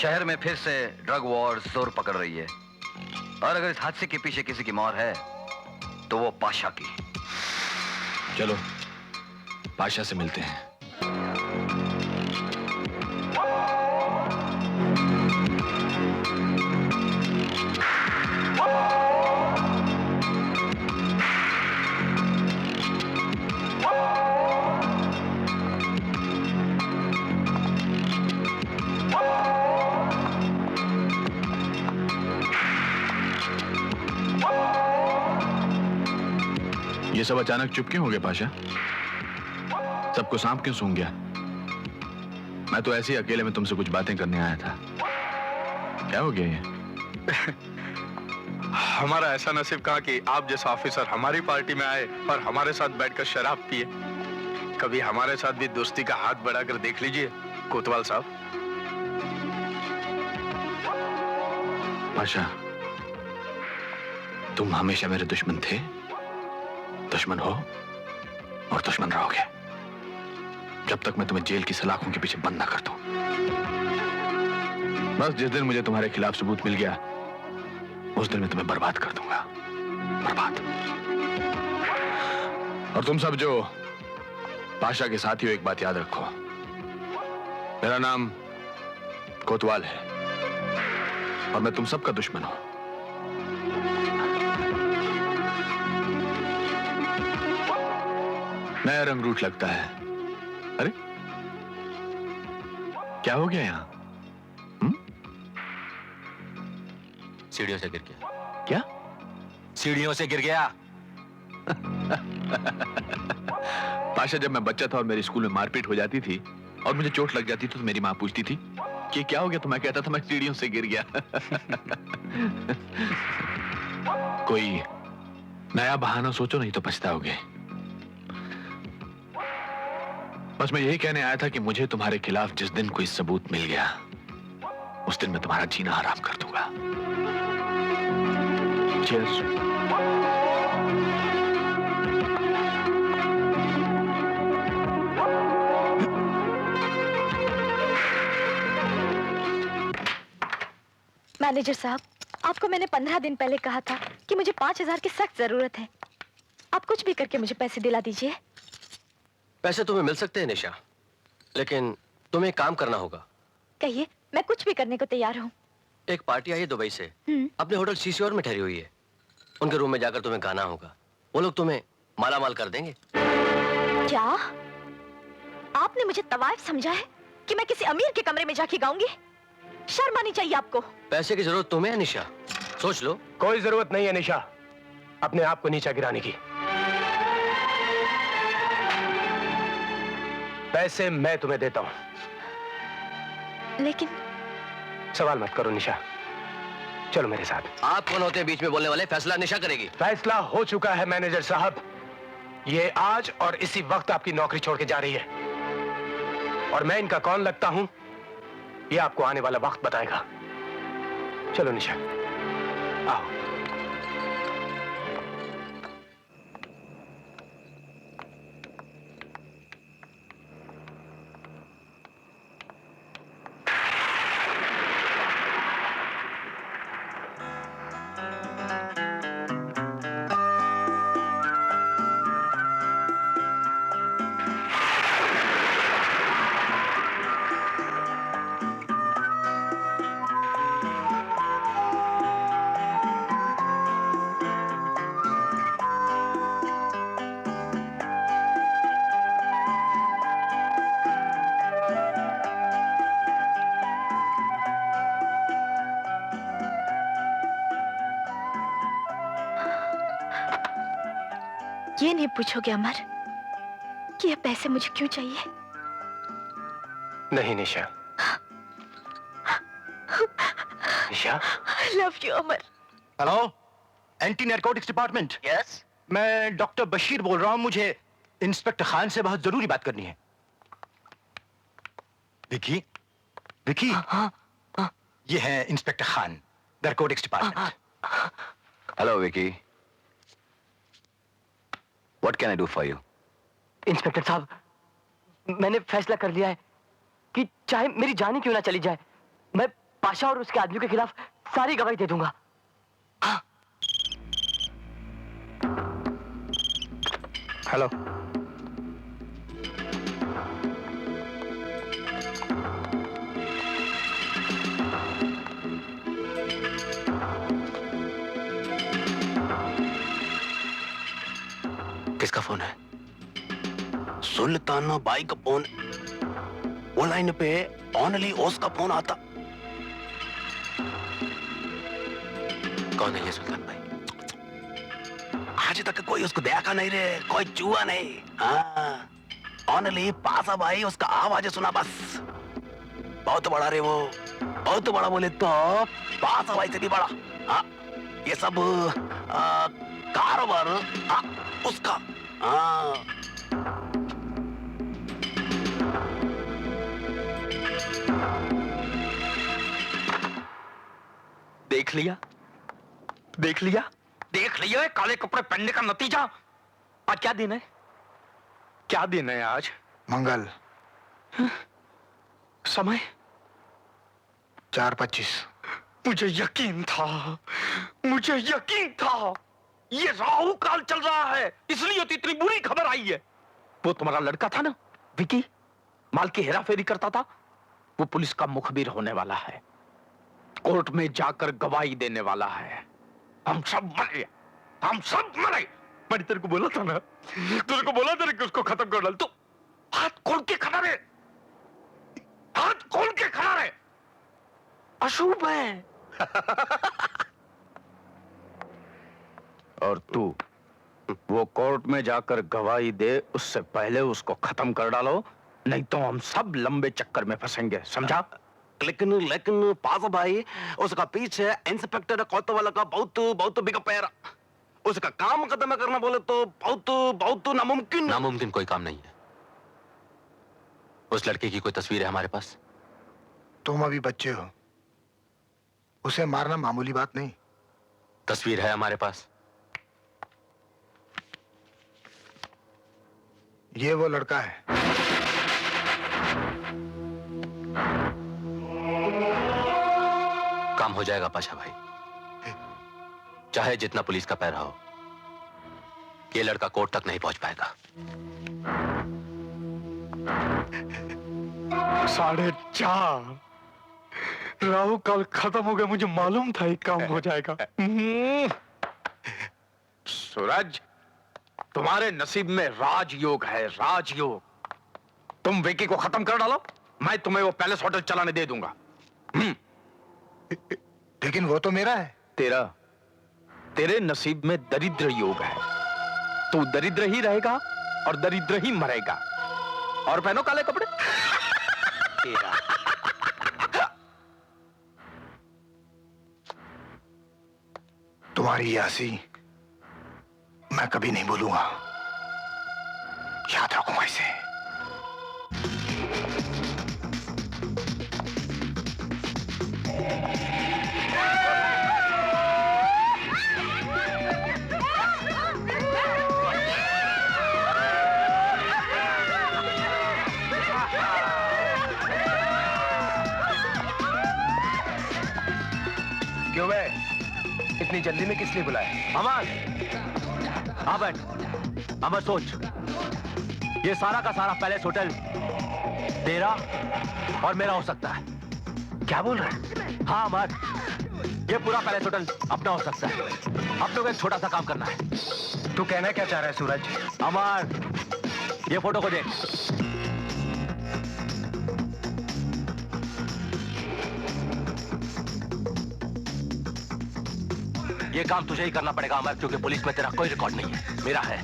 शहर में फिर से ड्रग वॉर जोर पकड़ रही है और अगर इस हादसे के पीछे किसी की मौत है तो वो पाशा की। चलो पाशा से मिलते हैं। ये सब अचानक चुप क्यों हो गए पाशा? सबको सांप क्यों सूंघ गया? मैं तो ऐसे ही अकेले में तुमसे कुछ बातें करने आया था। क्या हो गया ये? हमारा ऐसा नसीब कहा कि आप जैसा ऑफिसर हमारी पार्टी में आए और हमारे साथ बैठकर शराब पिए। कभी हमारे साथ भी दोस्ती का हाथ बढ़ाकर देख लीजिए कोतवाल साहब। पाशा, तुम हमेशा मेरे दुश्मन थे, दुश्मन हो और दुश्मन रहोगे जब तक मैं तुम्हें जेल की सलाखों के पीछे बंद ना कर दूं। बस जिस दिन मुझे तुम्हारे खिलाफ सबूत मिल गया उस दिन मैं तुम्हें बर्बाद कर दूंगा, बर्बाद। और तुम सब जो पाशा के साथी हो, एक बात याद रखो, मेरा नाम कोतवाल है और मैं तुम सबका दुश्मन हूं। नया रंग रूठ लगता है। अरे क्या हो गया यहां? सीढ़ियों से गिर गया। क्या? सीढ़ियों से गिर गया। पाशा, जब मैं बच्चा था और मेरे स्कूल में मारपीट हो जाती थी और मुझे चोट लग जाती तो मेरी माँ पूछती थी कि क्या हो गया, तो मैं कहता था मैं सीढ़ियों से गिर गया। कोई नया बहाना सोचो, नहीं तो पछताओगे। बस मैं यही कहने आया था कि मुझे तुम्हारे खिलाफ जिस दिन कोई सबूत मिल गया उस दिन मैं तुम्हारा जीना हराम कर दूंगा। Cheers. मैनेजर साहब, आपको मैंने 15 दिन पहले कहा था कि मुझे 5,000 की सख्त जरूरत है। आप कुछ भी करके मुझे पैसे दिला दीजिए। पैसे तुम्हें मिल सकते हैं निशा, लेकिन तुम्हें एक काम करना होगा। कहिए, मैं कुछ भी करने को तैयार हूँ। एक पार्टी आई है दुबई से, अपने होटल सीसीओर में ठहरी हुई है। उनके रूम में जाकर तुम्हें गाना होगा, वो लोग तुम्हें मालामाल कर देंगे। क्या आपने मुझे तवाइफ समझा है कि मैं किसी अमीर के कमरे में जाके गाऊंगी? शर्म आनी चाहिए आपको। पैसे की जरूरत तुम्हें है निशा, सोच लो। कोई जरूरत नहीं है निशा अपने आप को नीचा गिराने की। पैसे मैं तुम्हें देता हूं। लेकिन सवाल मत करो निशा, चलो मेरे साथ। आप कौन होते हैं बीच में बोलने वाले? फैसला निशा करेगी। फैसला हो चुका है मैनेजर साहब। ये आज और इसी वक्त आपकी नौकरी छोड़ के जा रही है और मैं इनका कौन लगता हूं ये आपको आने वाला वक्त बताएगा। चलो निशा, आओ। ये नहीं पूछोगे अमर कि ये पैसे मुझे क्यों चाहिए? नहीं निशा। निशा, I love you Amar. Hello, anti narcotics department. Yes, मैं डॉक्टर बशीर बोल रहा हूं। मुझे इंस्पेक्टर खान से बहुत जरूरी बात करनी है। विकी, विकी, ये है inspector Khan, narcotics department. Hello Vicky, what can I do for you? Inspector साहब, मैंने फैसला कर लिया है कि चाहे मेरी जान ही क्यों ना चली जाए, मैं पाशा और उसके आदमी के खिलाफ सारी गवाही दे दूंगा। हेलो। किसका फोन है? सुल्ताना बाई का फोन। वो लाइन पे ओनली ओस का फोन आता। कौन है ये सुल्तान भाई? आज तक कोई उसको देखा नहीं रे, कोई चूहा नहीं। हाँ, ओनली पासा भाई उसका आवाज सुना बस। बहुत बड़ा रे वो, बहुत बड़ा बोले तो पासा भाई से भी बड़ा। हाँ, ये सब कारोबार उसका। हाँ, देख लिया, देख लिया, देख लिया काले कपड़े पहनने का नतीजा। आज क्या दिन है? क्या दिन है आज? मंगल। समय 4:25। मुझे यकीन था, मुझे यकीन था ये राहु काल चल रहा है, इसलिए तो इतनी बुरी खबर आई है। वो तुम्हारा लड़का था ना विकी, माल की हेराफेरी करता था, वो पुलिस का मुखबिर होने वाला है, कोर्ट में जाकर गवाही देने वाला है। हम सब मरे, हम सब मरे। मैंने तेरे को बोला था ना, तेरे को बोला था कि उसको खत्म कर डाल। तो हाथ खोल के खड़ा रहे, हाथ खोल के खड़ा रहे। अशुभ है। और तू वो कोर्ट में जाकर गवाही दे, उससे पहले उसको खत्म कर डालो, नहीं तो हम सब लंबे चक्कर में फंसेंगे, समझा? लेकिन लेकिन पासा भाई, उसका पीछे इंस्पेक्टर कोतवाला का बहुत बहुत बिग पैर। उसका काम खत्म करना बोले तो बहुत बहुत नामुमकिन। नामुमकिन कोई काम नहीं है। उस लड़के की कोई तस्वीर है हमारे पास? तुम अभी बच्चे हो, उसे मारना मामूली बात नहीं। तस्वीर है हमारे पास। ये वो लड़का है। काम हो जाएगा पाशा भाई, चाहे जितना पुलिस का पैर हो, ये लड़का कोर्ट तक नहीं पहुंच पाएगा। 4:30 राहु काल खत्म हो गया, मुझे मालूम था ये काम हो जाएगा। सूरज, तुम्हारे नसीब में राजयोग है, राजयोग। तुम विकी को खत्म कर डालो, मैं तुम्हें वो पैलेस होटल चलाने दे दूंगा। लेकिन वो तो मेरा है। तेरे नसीब में दरिद्र योग है। तू दरिद्र ही रहेगा और दरिद्र ही मरेगा। और पहनो काले कपड़े। तेरा तुम्हारी ये हंसी मैं कभी नहीं भूलूंगा, याद रखूंगा इसे। क्यों बे? इतनी जल्दी में किस लिए बुलाया? अमर, हाँ बैठ। अमर सोच, ये सारा का सारा पैलेस होटल तेरा और मेरा हो सकता है। क्या बोल रहा है? हाँ अमर, ये पूरा पैलेस होटल अपना हो सकता है। हम लोग एक छोटा सा काम करना है। तू कहना क्या चाह रहा है सूरज? अमर, ये फोटो को देख। ये काम तुझे ही करना पड़ेगा अमर, क्योंकि पुलिस में तेरा कोई रिकॉर्ड नहीं है, मेरा है।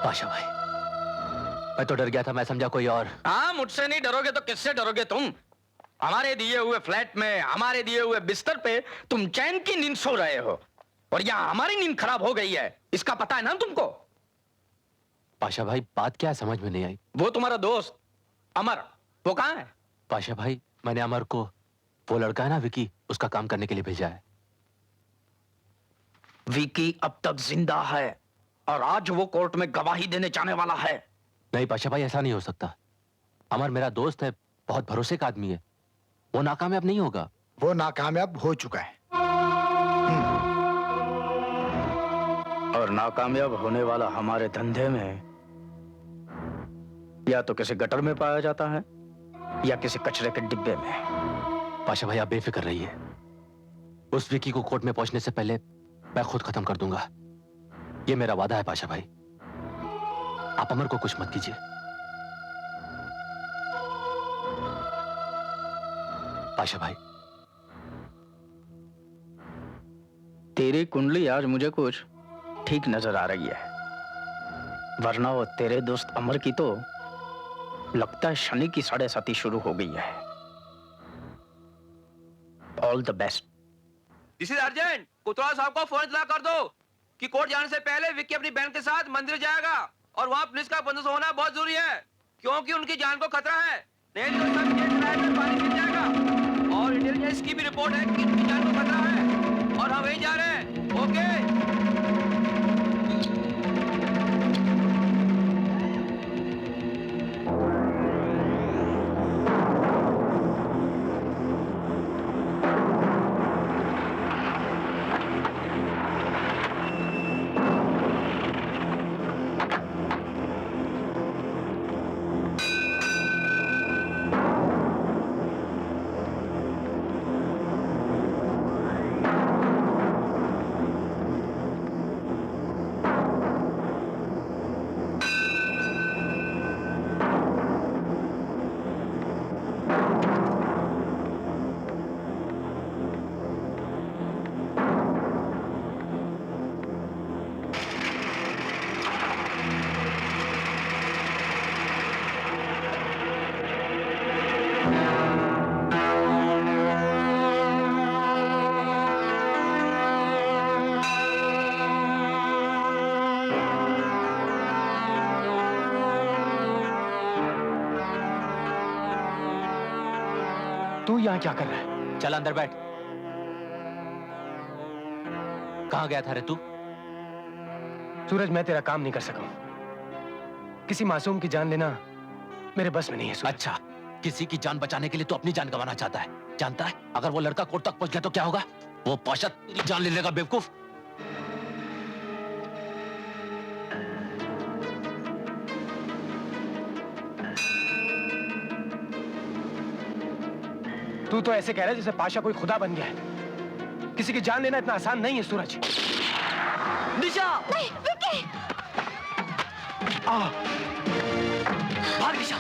पाशा भाई, मैं तो डर गया था, मैं समझा कोई और। हाँ, मुझसे नहीं डरोगे तो किससे डरोगे तुम? हमारे दिए हुए फ्लैट में, हमारे दिए हुए बिस्तर पे तुम चैन की नींद सो रहे हो, और यहाँ हमारी नींद खराब हो गई है, इसका पता है ना तुमको? पाशा भाई, बात क्या है समझ में नहीं आई। वो तुम्हारा दोस्त अमर, वो कहाँ है? पाशा भाई, मैंने अमर को, वो लड़का है ना विकी, उसका काम करने के लिए भेजा है। विकी अब तक जिंदा है और आज वो कोर्ट में गवाही देने जाने वाला है। नहीं पाशा भाई, ऐसा नहीं हो सकता। अमर मेरा दोस्त है, बहुत भरोसे का आदमी है, वो नाकामयाब नहीं होगा। वो नाकामयाब हो चुका है। और नाकामयाब होने वाला हमारे धंधे में या तो किसी गटर में पाया जाता है या किसी कचरे के डिब्बे में। पाशा भाई, आप बेफिक्र रहिए, उस विकी को कोर्ट में पहुंचने से पहले मैं खुद खत्म कर दूंगा, ये मेरा वादा है। पाशा भाई, आप अमर को कुछ मत कीजिए। पाशा भाई, तेरी कुंडली आज मुझे कुछ ठीक नजर आ रही है, वरना वो तेरे दोस्त अमर की तो लगता है शनि की 7.5 शुरू हो गई है। All the best. This is urgent. कोतवाल साहब को फोन इतला कर दो कि कोर्ट जाने से पहले विक्की अपनी बहन के साथ मंदिर जाएगा और वहां पुलिस का बंदोबस्त होना बहुत जरूरी है, क्योंकि उनकी जान को खतरा है। नहीं तो सब ये ट्रायल में पानी गिर जाएगा। और इंटेलिजेंस की भी रिपोर्ट है कि उनकी जान को खतरा है और हम वहीं जा रहे हैं। ओके। तू यहाँ क्या कर रहा है? चल अंदर बैठ। कहां गया था रे तू? सूरज, मैं तेरा काम नहीं कर सका। किसी मासूम की जान लेना मेरे बस में नहीं है सूरज। अच्छा, किसी की जान बचाने के लिए तू अपनी जान गंवाना चाहता है। जानता है अगर वो लड़का कोर्ट तक पहुंच गया तो क्या होगा? वो पाशा तेरी जान ले लेगा, बेवकूफ। तू तो ऐसे कह रहा है जैसे पाशा कोई खुदा बन गया है। किसी की जान लेना इतना आसान नहीं है सूरज। दिशा, नहीं विकी। भाग दिशा।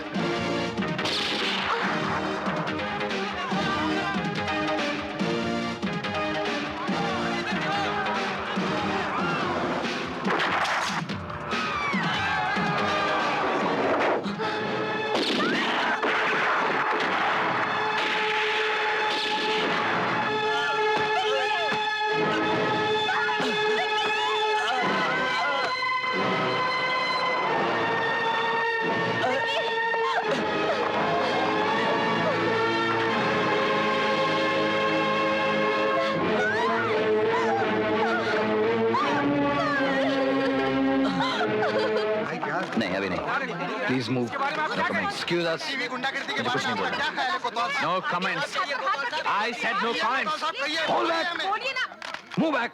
नहीं, अभी नहीं। Please move. Excuse us. मुझे कुछ नहीं बोलना। No comments. I said no comments. Move back.